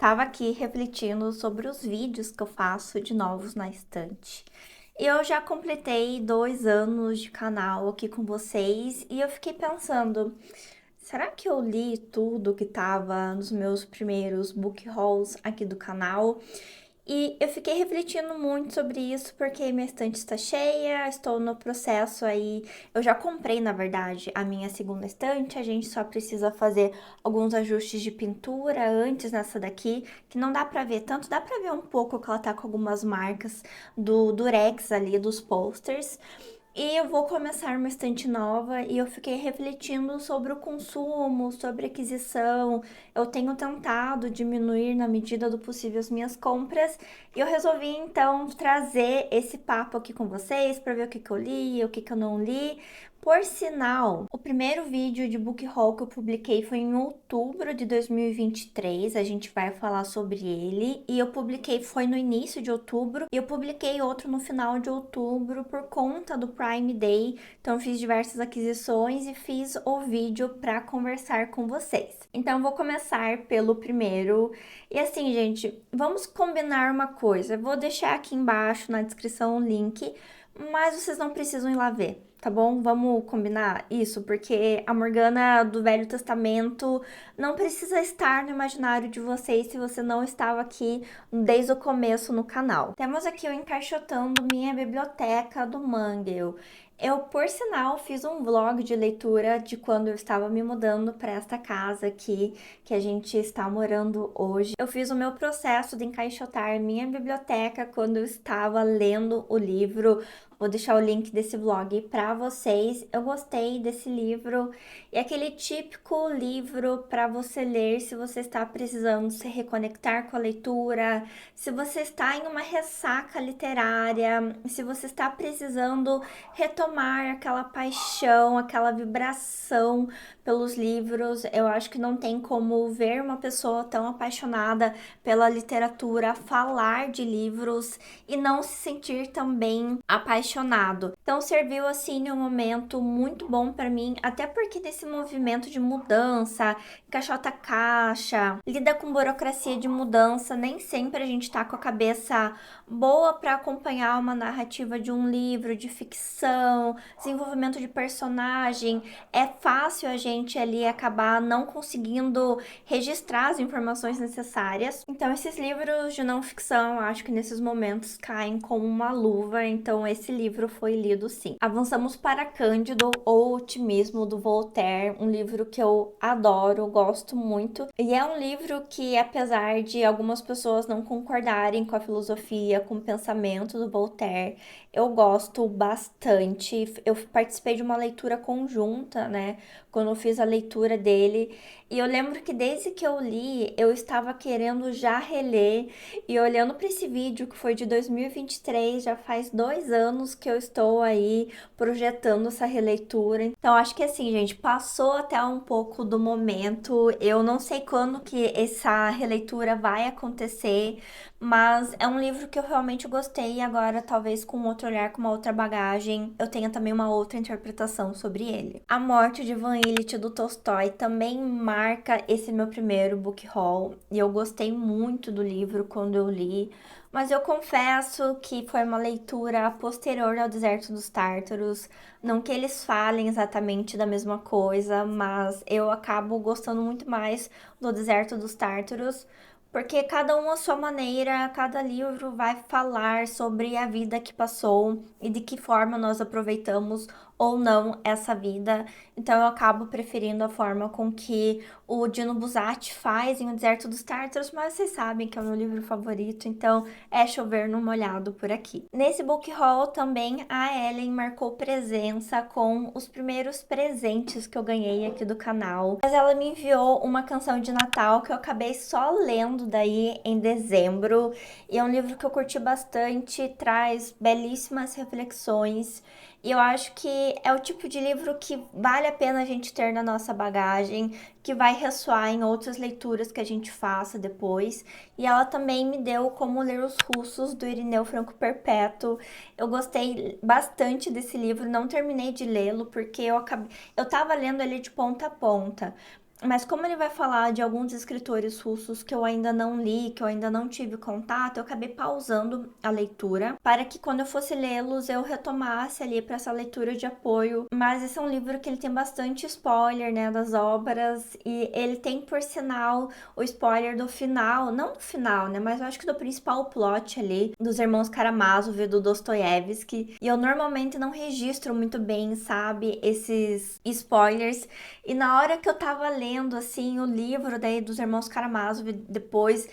Tava aqui refletindo sobre os vídeos que eu faço de novos na estante. E eu já completei 2 anos de canal aqui com vocês e eu fiquei pensando, será que eu li tudo que tava nos meus primeiros book hauls aqui do canal? E eu fiquei refletindo muito sobre isso porque minha estante está cheia, estou no processo aí. Eu já comprei, na verdade, a minha segunda estante. A gente só precisa fazer alguns ajustes de pintura antes nessa daqui, que não dá pra ver tanto, dá pra ver um pouco que ela tá com algumas marcas do Durex ali, dos posters. E eu vou começar uma estante nova e eu fiquei refletindo sobre o consumo, sobre aquisição. Eu tenho tentado diminuir na medida do possível as minhas compras e eu resolvi então trazer esse papo aqui com vocês para ver o que que eu li, o que que eu não li. Por sinal, o primeiro vídeo de book haul que eu publiquei foi em outubro de 2023. A gente vai falar sobre ele. E eu publiquei, foi no início de outubro. E eu publiquei outro no final de outubro por conta do Prime Day. Então, eu fiz diversas aquisições e fiz o vídeo para conversar com vocês. Então, eu vou começar pelo primeiro. E assim, gente, vamos combinar uma coisa. Eu vou deixar aqui embaixo na descrição o link, mas vocês não precisam ir lá ver, tá bom? Vamos combinar isso, porque a Morgana do Velho Testamento não precisa estar no imaginário de vocês se você não estava aqui desde o começo no canal. Temos aqui o Encaixotando Minha Biblioteca do Manguel. Eu, por sinal, fiz um vlog de leitura de quando eu estava me mudando para esta casa aqui que a gente está morando hoje. Eu fiz o meu processo de encaixotar minha biblioteca quando eu estava lendo o livro. Vou deixar o link desse vlog para vocês. Eu gostei desse livro. É aquele típico livro para você ler se você está precisando se reconectar com a leitura, se você está em uma ressaca literária, se você está precisando retomar aquela paixão, aquela vibração pelos livros. Eu acho que não tem como ver uma pessoa tão apaixonada pela literatura falar de livros e não se sentir também apaixonado. Então serviu assim um momento muito bom para mim, até porque nesse movimento de mudança, encaixota caixa, lida com burocracia de mudança, nem sempre a gente tá com a cabeça boa para acompanhar uma narrativa de um livro de ficção, desenvolvimento de personagem. É fácil a gente ali acabar não conseguindo registrar as informações necessárias. Então, esses livros de não ficção, eu acho que nesses momentos caem como uma luva. Então, esse livro foi lido sim. Avançamos para Cândido, ou Otimismo, do Voltaire, um livro que eu adoro, gosto muito. E é um livro que, apesar de algumas pessoas não concordarem com a filosofia, com o pensamento do Voltaire, eu gosto bastante. Eu participei de uma leitura conjunta, né? Quando eu fiz a leitura dele. E eu lembro que desde que eu li, eu estava querendo já reler. E olhando para esse vídeo, que foi de 2023, já faz 2 anos que eu estou aí projetando essa releitura. Então, acho que assim, gente, passou até um pouco do momento. Eu não sei quando que essa releitura vai acontecer, mas é um livro que eu realmente gostei. E agora, talvez com outro olhar, com uma outra bagagem, eu tenha também uma outra interpretação sobre ele. A Morte de Ivan Ilitch, do Tolstói, também marca esse meu primeiro book haul. E eu gostei muito do livro quando eu li. Mas eu confesso que foi uma leitura posterior ao Deserto dos Tártaros. Não que eles falem exatamente da mesma coisa, mas eu acabo gostando muito mais do Deserto dos Tártaros, porque cada um à sua maneira, cada livro vai falar sobre a vida que passou e de que forma nós aproveitamos ou não essa vida. Então eu acabo preferindo a forma com que o Dino Buzzati faz em O Deserto dos Tártaros, mas vocês sabem que é o meu livro favorito, então é chover no molhado por aqui. Nesse book haul também a Ellen marcou presença com os primeiros presentes que eu ganhei aqui do canal. Mas ela me enviou uma canção de Natal que eu acabei só lendo daí em dezembro. E é um livro que eu curti bastante, traz belíssimas reflexões. E eu acho que é o tipo de livro que vale a pena a gente ter na nossa bagagem, que vai ressoar em outras leituras que a gente faça depois. E ela também me deu Como Ler os Russos, do Irineu Franco Perpétuo. Eu gostei bastante desse livro, não terminei de lê-lo porque eu tava lendo ele de ponta a ponta. Mas como ele vai falar de alguns escritores russos que eu ainda não li, que eu ainda não tive contato, eu acabei pausando a leitura para que quando eu fosse lê-los eu retomasse ali para essa leitura de apoio. Mas esse é um livro que ele tem bastante spoiler, né, das obras, e ele tem, por sinal, o spoiler do final, não do final, né, mas eu acho que do principal plot ali dos irmãos Karamazov e do Dostoiévski. E eu normalmente não registro muito bem, sabe, esses spoilers. E na hora que eu tava lendo, assim, o livro daí dos irmãos Karamazov, depois,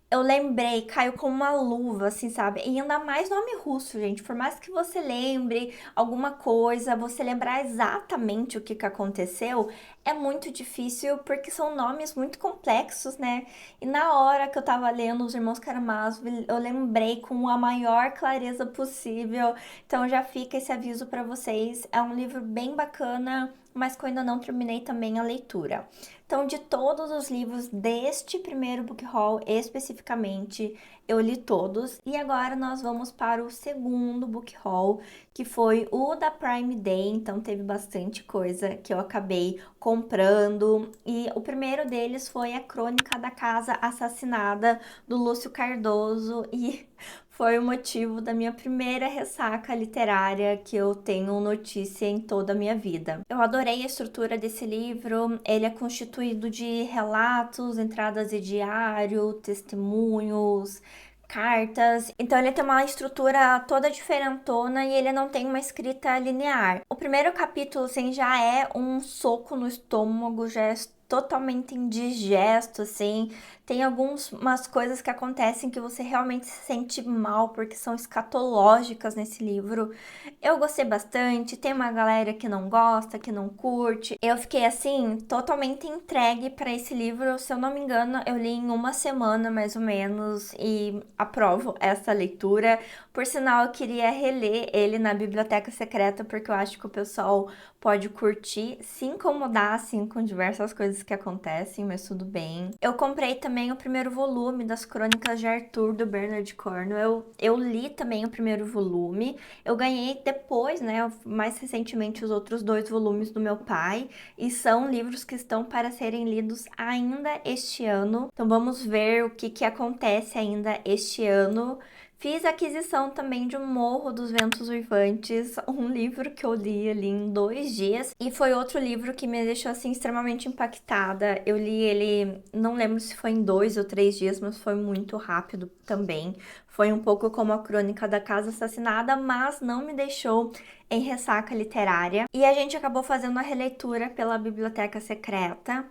eu lembrei, caiu como uma luva, assim, sabe? E ainda mais nome russo, gente. Por mais que você lembre alguma coisa, você lembrar exatamente o que que aconteceu, é muito difícil porque são nomes muito complexos, né? E na hora que eu tava lendo Os Irmãos Karamazov, eu lembrei com a maior clareza possível. Então já fica esse aviso pra vocês. É um livro bem bacana, mas que eu ainda não terminei também a leitura. Então, de todos os livros deste primeiro book haul especificamente, eu li todos. E agora nós vamos para o segundo book haul, que foi o da Prime Day. Então, teve bastante coisa que eu acabei comprando. E o primeiro deles foi A Crônica da Casa Assassinada, do Lúcio Cardoso. E foi o motivo da minha primeira ressaca literária que eu tenho notícia em toda a minha vida. Eu adorei a estrutura desse livro, ele é constituído de relatos, entradas de diário, testemunhos, cartas. Então ele tem uma estrutura toda diferentona e ele não tem uma escrita linear. O primeiro capítulo, assim, já é um soco no estômago, já é totalmente indigesto, assim. Tem algumas coisas que acontecem que você realmente se sente mal, porque são escatológicas nesse livro. Eu gostei bastante, tem uma galera que não gosta, que não curte. Eu fiquei, assim, totalmente entregue para esse livro. Se eu não me engano, eu li em uma semana, mais ou menos, e aprovo essa leitura. Por sinal, eu queria reler ele na Biblioteca Secreta, porque eu acho que o pessoal pode curtir, se incomodar, assim, com diversas coisas que acontecem, mas tudo bem. Eu comprei também o primeiro volume das Crônicas de Arthur, do Bernard Cornwell. Eu li também o primeiro volume. Eu ganhei depois, né, mais recentemente, os outros 2 volumes do meu pai. E são livros que estão para serem lidos ainda este ano. Então vamos ver o que que acontece ainda este ano. Fiz a aquisição também de O Morro dos Ventos Uivantes, um livro que eu li ali em 2 dias. E foi outro livro que me deixou, assim, extremamente impactada. Eu li ele, não lembro se foi em 2 ou 3 dias, mas foi muito rápido também. Foi um pouco como a Crônica da Casa Assassinada, mas não me deixou em ressaca literária. E a gente acabou fazendo a releitura pela Biblioteca Secreta.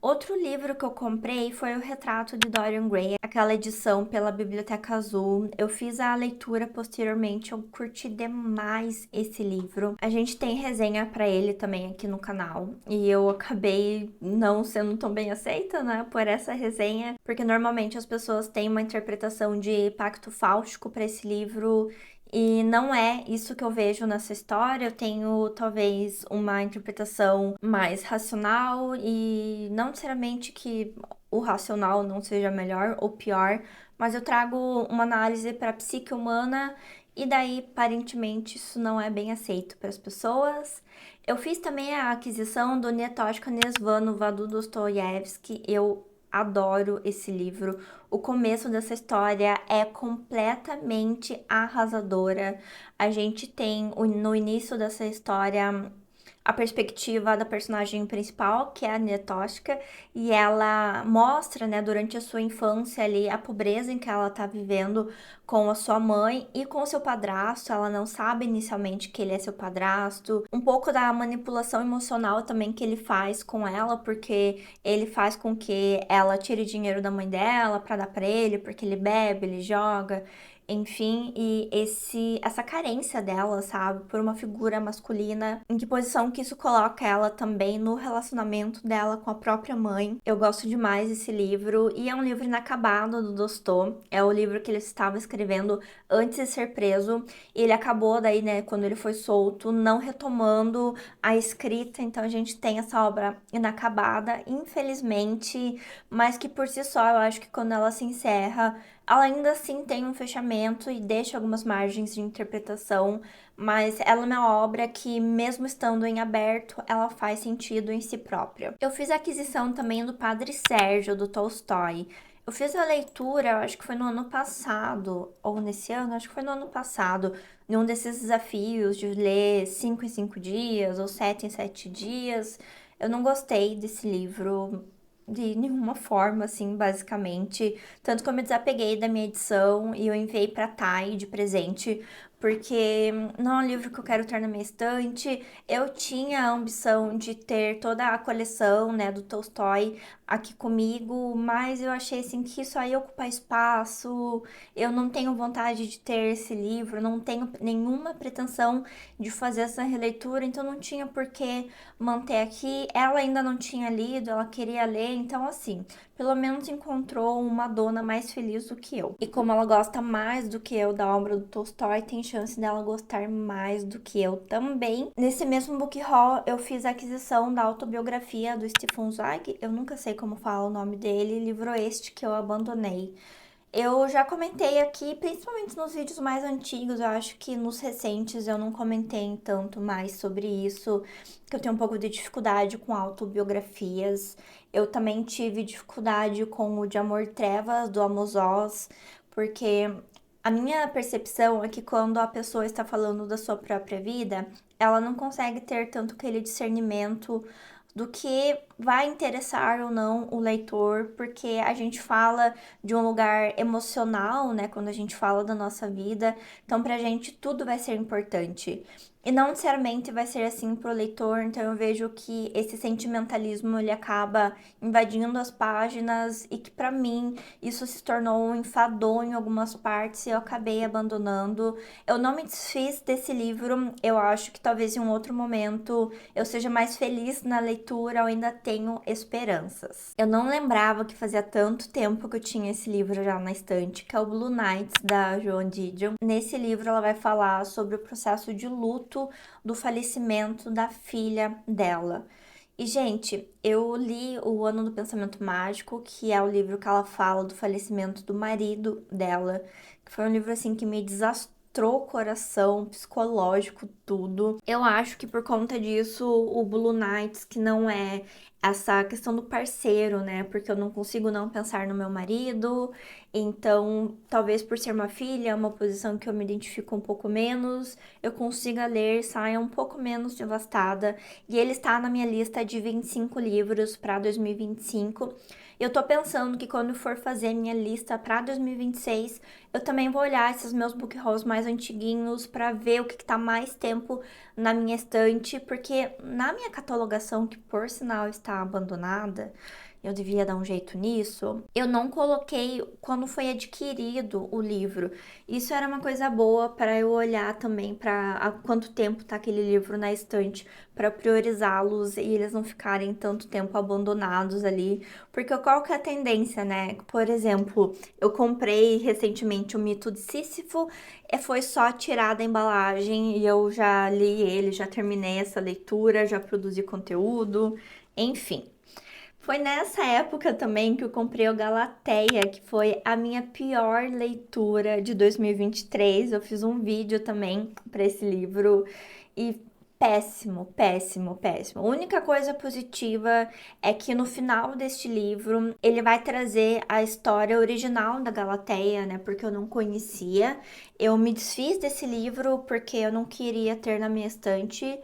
Outro livro que eu comprei foi O Retrato de Dorian Gray, aquela edição pela Biblioteca Azul. Eu fiz a leitura posteriormente, eu curti demais esse livro. A gente tem resenha para ele também aqui no canal e eu acabei não sendo tão bem aceita, né, por essa resenha, porque normalmente as pessoas têm uma interpretação de Pacto Fáustico para esse livro. E não é isso que eu vejo nessa história. Eu tenho talvez uma interpretação mais racional e não necessariamente que o racional não seja melhor ou pior, mas eu trago uma análise para a psique humana e daí aparentemente isso não é bem aceito para as pessoas. Eu fiz também a aquisição do Nietoshka Nesvanova do Dostoiévski. Eu adoro esse livro. O começo dessa história é completamente arrasadora. A gente tem no início dessa história a perspectiva da personagem principal, que é a Netoshka, e ela mostra, né, durante a sua infância ali, a pobreza em que ela tá vivendo com a sua mãe e com o seu padrasto. Ela não sabe inicialmente que ele é seu padrasto. Um pouco da manipulação emocional também que ele faz com ela, porque ele faz com que ela tire dinheiro da mãe dela para dar para ele, porque ele bebe, ele joga. Enfim, e essa carência dela, sabe, por uma figura masculina, em que posição que isso coloca ela também no relacionamento dela com a própria mãe. Eu gosto demais desse livro e é um livro inacabado do Dostô. É o livro que ele estava escrevendo antes de ser preso e ele acabou daí, né, quando ele foi solto, não retomando a escrita. Então a gente tem essa obra inacabada, infelizmente, mas que por si só eu acho que quando ela se encerra ela ainda assim tem um fechamento sentimento e deixa algumas margens de interpretação, mas ela é uma obra que, mesmo estando em aberto, ela faz sentido em si própria. Eu fiz a aquisição também do Padre Sérgio, do Tolstói. Eu fiz a leitura, eu acho que foi no ano passado, ou nesse ano, acho que foi no ano passado, num desses desafios de ler 5 em 5 dias ou 7 em 7 dias. Eu não gostei desse livro de nenhuma forma, assim, basicamente. Tanto que eu me desapeguei da minha edição e eu enviei pra Thay de presente, porque não é um livro que eu quero ter na minha estante. Eu tinha a ambição de ter toda a coleção, né, do Tolstói aqui comigo, mas eu achei assim que isso aí ocupar espaço. Eu não tenho vontade de ter esse livro, não tenho nenhuma pretensão de fazer essa releitura, então não tinha por que manter aqui. Ela ainda não tinha lido, ela queria ler, então assim, pelo menos encontrou uma dona mais feliz do que eu. E como ela gosta mais do que eu da obra do Tolstói, tem chance dela gostar mais do que eu também. Nesse mesmo book haul, eu fiz a aquisição da autobiografia do Stefan Zweig, eu nunca sei como fala o nome dele, livro este que eu abandonei. Eu já comentei aqui, principalmente nos vídeos mais antigos, eu acho que nos recentes eu não comentei tanto mais sobre isso, que eu tenho um pouco de dificuldade com autobiografias. Eu também tive dificuldade com o De Amor e Trevas, do Amos Oz, porque a minha percepção é que quando a pessoa está falando da sua própria vida, ela não consegue ter tanto aquele discernimento do que vai interessar ou não o leitor, porque a gente fala de um lugar emocional, né, quando a gente fala da nossa vida, então pra gente tudo vai ser importante. E não necessariamente vai ser assim pro leitor, então eu vejo que esse sentimentalismo ele acaba invadindo as páginas e que pra mim isso se tornou um enfadonho em algumas partes e eu acabei abandonando. Eu não me desfiz desse livro, eu acho que talvez em um outro momento eu seja mais feliz na leitura, eu ainda tenho esperanças. Eu não lembrava que fazia tanto tempo que eu tinha esse livro já na estante, que é o Blue Nights, da Joan Didion. Nesse livro ela vai falar sobre o processo de luto do falecimento da filha dela. E, gente, eu li O Ano do Pensamento Mágico, que é o livro que ela fala do falecimento do marido dela, que foi um livro, assim, que me desastrou o coração, psicológico, tudo. Eu acho que por conta disso, o Blue Nights, que não é essa questão do parceiro, né? Porque eu não consigo não pensar no meu marido, então, talvez por ser uma filha, uma posição que eu me identifico um pouco menos, eu consiga ler, saia um pouco menos devastada. E ele está na minha lista de 25 livros para 2025. Eu tô pensando que quando for fazer minha lista para 2026, eu também vou olhar esses meus book hauls mais antiguinhos para ver o que tá mais tempo na minha estante, porque na minha catalogação, que por sinal está abandonada, eu devia dar um jeito nisso. Eu não coloquei quando foi adquirido o livro. Isso era uma coisa boa para eu olhar também para há quanto tempo tá aquele livro na estante, para priorizá-los e eles não ficarem tanto tempo abandonados ali. Porque qual que é a tendência, né? Por exemplo, eu comprei recentemente o Mito de Sísifo, foi só tirar da embalagem e eu já li ele, já terminei essa leitura, já produzi conteúdo, enfim. Foi nessa época também que eu comprei o Galateia, que foi a minha pior leitura de 2023. Eu fiz um vídeo também para esse livro e péssimo, péssimo, péssimo. A única coisa positiva é que no final deste livro ele vai trazer a história original da Galateia, né? Porque eu não conhecia. Eu me desfiz desse livro porque eu não queria ter na minha estante,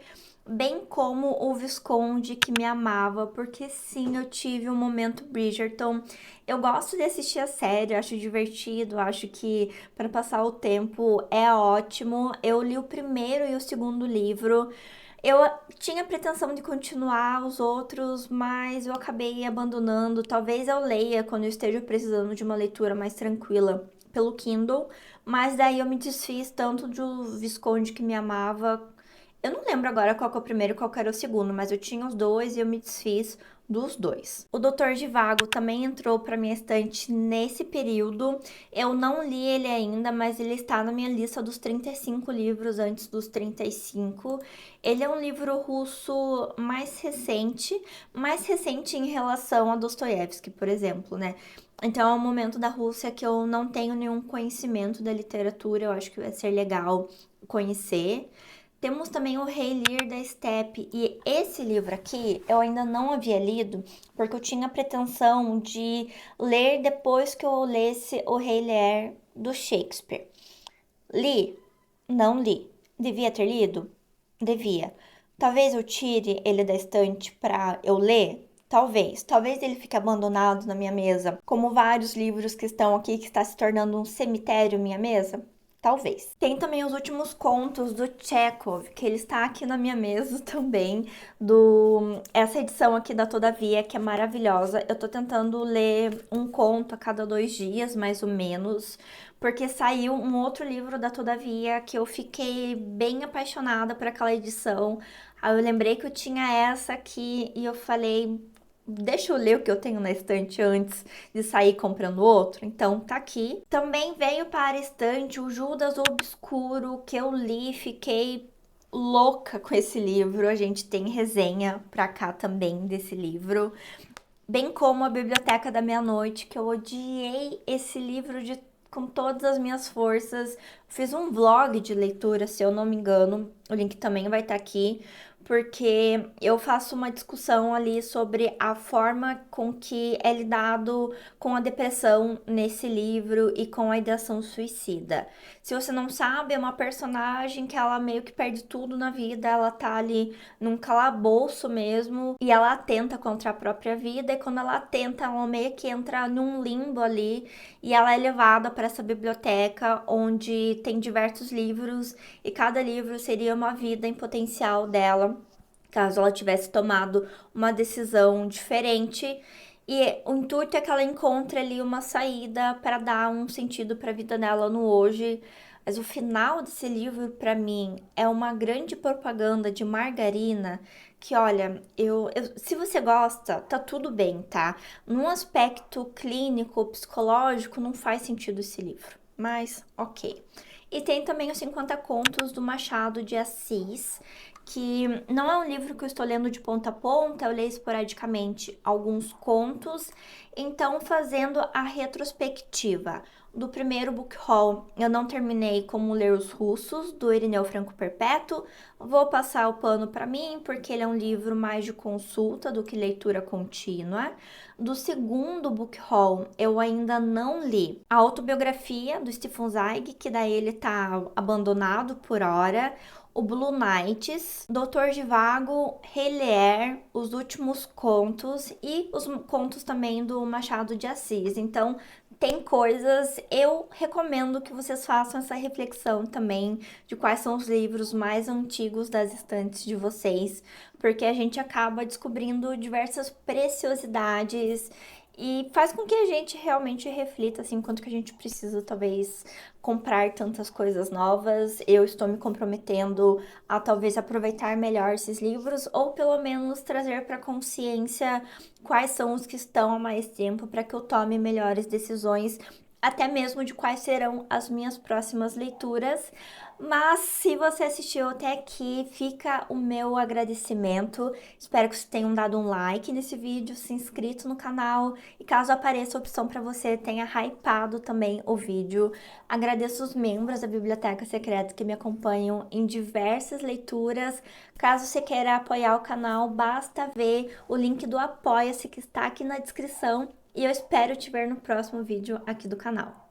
bem como o Visconde que me amava, porque sim, eu tive um momento Bridgerton. Eu gosto de assistir a série, acho divertido, acho que para passar o tempo é ótimo. Eu li o primeiro e o segundo livro. Eu tinha pretensão de continuar os outros, mas eu acabei abandonando. Talvez eu leia quando eu esteja precisando de uma leitura mais tranquila pelo Kindle, mas daí eu me desfiz tanto do Visconde que me amava. Eu não lembro agora qual que é o primeiro e qual que era o segundo, mas eu tinha os dois e eu me desfiz dos dois. O Doutor Zhivago também entrou para minha estante nesse período. Eu não li ele ainda, mas ele está na minha lista dos 35 livros antes dos 35. Ele é um livro russo mais recente em relação a Dostoiévski, por exemplo, né? Então é um momento da Rússia que eu não tenho nenhum conhecimento da literatura, eu acho que vai ser legal conhecer. Temos também o Rei Lear da Steppe, e esse livro aqui eu ainda não havia lido, porque eu tinha a pretensão de ler depois que eu lesse o Rei Lear do Shakespeare. Li? Não li. Devia ter lido? Devia. Talvez eu tire ele da estante para eu ler? Talvez. Talvez ele fique abandonado na minha mesa, como vários livros que estão aqui, que está se tornando um cemitério minha mesa. Talvez. Tem também os últimos contos do Chekhov, que ele está aqui na minha mesa também, do essa edição aqui da Todavia, que é maravilhosa. Eu tô tentando ler um conto a cada 2 dias, mais ou menos, porque saiu um outro livro da Todavia que eu fiquei bem apaixonada por aquela edição. Aí eu lembrei que eu tinha essa aqui e eu falei, deixa eu ler o que eu tenho na estante antes de sair comprando outro. Então tá aqui. Também veio para a estante o Judas Obscuro, que eu li, fiquei louca com esse livro. A gente tem resenha pra cá também desse livro. Bem como a Biblioteca da Meia-Noite, que eu odiei esse livro com todas as minhas forças. Fiz um vlog de leitura, se eu não me engano. O link também vai estar aqui, porque eu faço uma discussão ali sobre a forma com que é lidado com a depressão nesse livro e com a ideação suicida. Se você não sabe, é uma personagem que ela meio que perde tudo na vida, ela tá ali num calabouço mesmo e ela atenta contra a própria vida, e quando ela atenta, ela meio que entra num limbo ali e ela é levada para essa biblioteca onde tem diversos livros e cada livro seria uma vida em potencial dela, caso ela tivesse tomado uma decisão diferente. E o intuito é que ela encontre ali uma saída para dar um sentido para a vida dela no hoje. Mas o final desse livro, para mim, é uma grande propaganda de margarina. Que olha, se você gosta, tá tudo bem, tá? Num aspecto clínico, psicológico, não faz sentido esse livro. Mas, ok. E tem também os 50 Contos do Machado de Assis, que não é um livro que eu estou lendo de ponta a ponta, eu leio esporadicamente alguns contos. Então, fazendo a retrospectiva do primeiro book haul, eu não terminei Como Ler os Russos, do Irineu Franco Perpétuo. Vou passar o pano para mim, porque ele é um livro mais de consulta do que leitura contínua. Do segundo book haul, eu ainda não li a autobiografia do Stefan Zweig, que daí ele tá abandonado por hora. O Blue Nights, Doutor Zhivago, Rei Lear, Os Últimos Contos e os contos também do Machado de Assis. Então, tem coisas, eu recomendo que vocês façam essa reflexão também de quais são os livros mais antigos das estantes de vocês, porque a gente acaba descobrindo diversas preciosidades e faz com que a gente realmente reflita, assim, quanto que a gente precisa, talvez, comprar tantas coisas novas. Eu estou me comprometendo a talvez aproveitar melhor esses livros, ou pelo menos trazer para consciência quais são os que estão há mais tempo, para que eu tome melhores decisões, até mesmo de quais serão as minhas próximas leituras. Mas se você assistiu até aqui, fica o meu agradecimento. Espero que vocês tenham dado um like nesse vídeo, se inscrito no canal e caso apareça a opção para você, tenha hypado também o vídeo. Agradeço os membros da Biblioteca Secreta que me acompanham em diversas leituras. Caso você queira apoiar o canal, basta ver o link do Apoia-se que está aqui na descrição. E eu espero te ver no próximo vídeo aqui do canal.